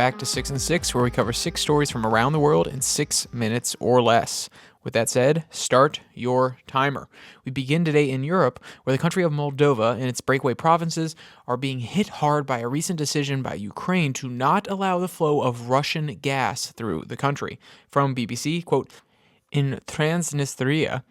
back to 6 and 6, where we cover 6 stories from around the world in 6 minutes or less. With that said, start your timer. We begin today in Europe, where the country of Moldova and its breakaway provinces are being hit hard by a recent decision by Ukraine to not allow the flow of Russian gas through the country. From BBC, quote, in Transnistria,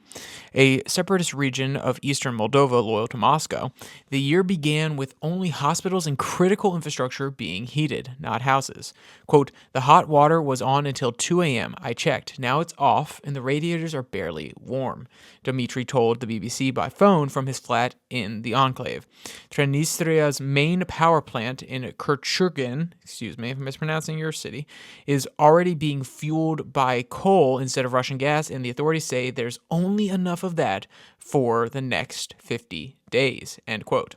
a separatist region of eastern Moldova loyal to Moscow, the year began with only hospitals and critical infrastructure being heated, not houses. Quote, the hot water was on until 2 a.m. I checked. Now it's off, and the radiators are barely warm, Dmitry told the BBC by phone from his flat in the enclave. Transnistria's main power plant in Kirchurgen, excuse me if I'm mispronouncing your city, is already being fueled by coal instead of Russian gas, and the authorities say there's only enough of that for the next 50 days, end quote.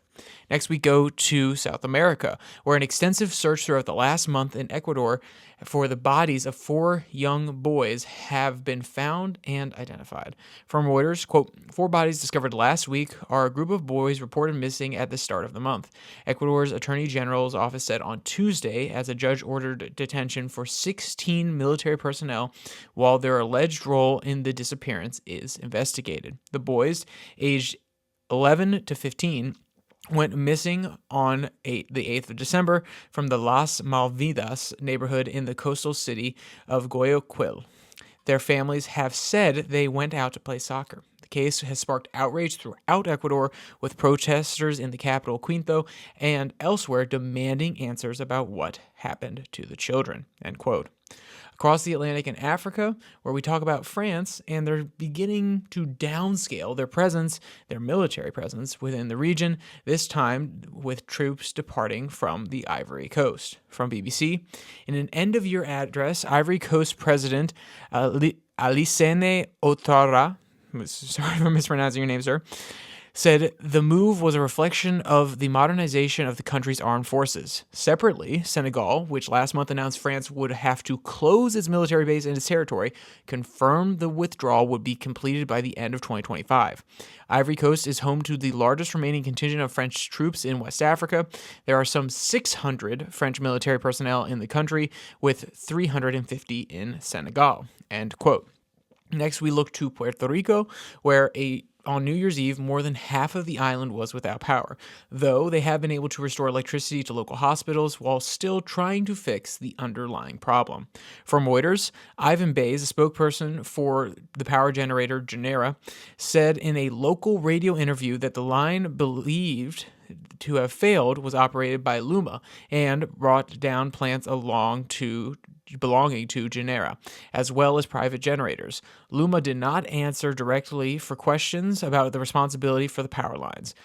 Next, we go to South America, where an extensive search throughout the last month in Ecuador for the bodies of 4 young boys have been found and identified. From Reuters, quote, 4 bodies discovered last week are a group of boys reported missing at the start of the month. Ecuador's Attorney General's office said on Tuesday, as a judge ordered detention for 16 military personnel while their alleged role in the disappearance is investigated. The boys, aged 11 to 15, went missing on the 8th of December from the Las Malvidas neighborhood in the coastal city of Guayaquil. Their families have said they went out to play soccer. The case has sparked outrage throughout Ecuador, with protesters in the capital Quito and elsewhere demanding answers about what happened to the children, end quote. Across the Atlantic and Africa, where we talk about France, and they're beginning to downscale their presence, their military presence within the region, this time with troops departing from the Ivory Coast. From BBC, in an end-of-year address, Ivory Coast President Alassane Ouattara, sorry for mispronouncing your name, sir, said the move was a reflection of the modernization of the country's armed forces. Separately, Senegal, which last month announced France would have to close its military base in its territory, confirmed the withdrawal would be completed by the end of 2025. Ivory Coast is home to the largest remaining contingent of French troops in West Africa. There are some 600 French military personnel in the country, with 350 in Senegal, end quote. Next, we look to Puerto Rico, where on New Year's Eve, more than half of the island was without power, though they have been able to restore electricity to local hospitals while still trying to fix the underlying problem. From Reuters, Ivan Bays, a spokesperson for the power generator Genera, said in a local radio interview that the line believed to have failed was operated by Luma and brought down plants belonging to Genera, as well as private generators. Luma did not answer directly for questions about the responsibility for the power lines.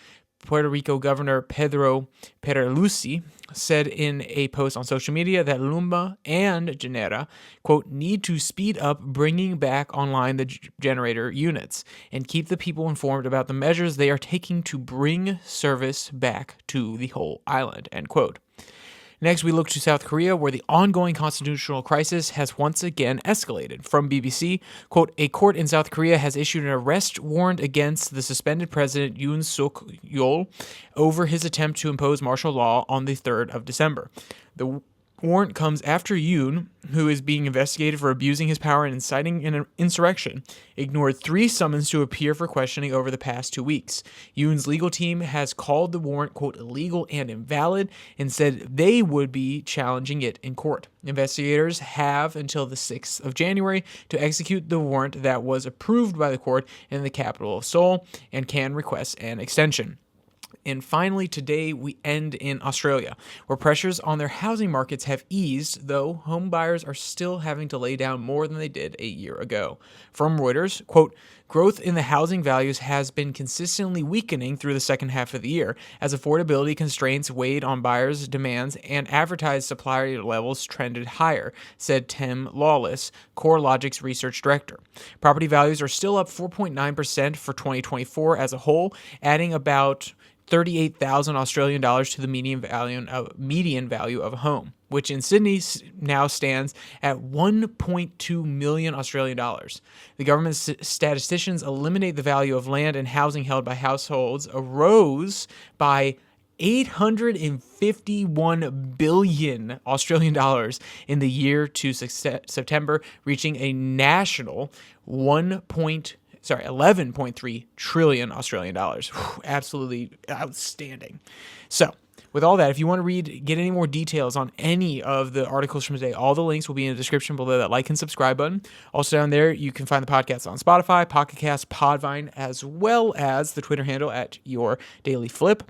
Puerto Rico Governor Pedro Pierluisi said in a post on social media that Luma and Genera, quote, need to speed up bringing back online the generator units and keep the people informed about the measures they are taking to bring service back to the whole island, end quote. Next, we look to South Korea, where the ongoing constitutional crisis has once again escalated. From BBC, quote, a court in South Korea has issued an arrest warrant against the suspended president Yoon Suk-yeol over his attempt to impose martial law on the 3rd of December. The warrant comes after Yoon, who is being investigated for abusing his power and inciting an insurrection, ignored 3 summons to appear for questioning over the past 2 weeks. Yoon's legal team has called the warrant, quote, illegal and invalid, and said they would be challenging it in court. Investigators have until the 6th of January to execute the warrant that was approved by the court in the capital of Seoul and can request an extension. And finally, today we end in Australia, where pressures on their housing markets have eased, though home buyers are still having to lay down more than they did a year ago. From Reuters, quote, growth in the housing values has been consistently weakening through the second half of the year, as affordability constraints weighed on buyers' demands and advertised supply levels trended higher, said Tim Lawless, CoreLogic's research director. Property values are still up 4.9% for 2024 as a whole, adding about $38,000 Australian dollars to the median value of a home, which in Sydney now stands at 1.2 million Australian dollars. The government's statisticians eliminate the value of land and housing held by households arose by 851 billion Australian dollars in the year to September, reaching a national 11.3 trillion Australian dollars. Absolutely outstanding. So, with all that, if you want to get any more details on any of the articles from today, all the links will be in the description below that like and subscribe button. Also down there, you can find the podcast on Spotify, Pocket Cast, Podvine, as well as the Twitter handle at Your Daily Flip.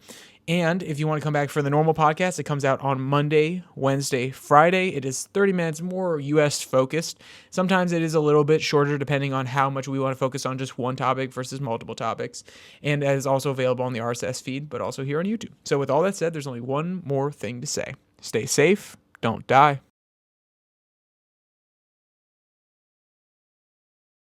And if you want to come back for the normal podcast, it comes out on Monday, Wednesday, Friday. It is 30 minutes more US focused. Sometimes it is a little bit shorter depending on how much we want to focus on just one topic versus multiple topics. And that is also available on the RSS feed, but also here on YouTube. So with all that said, there's only one more thing to say. Stay safe, don't die.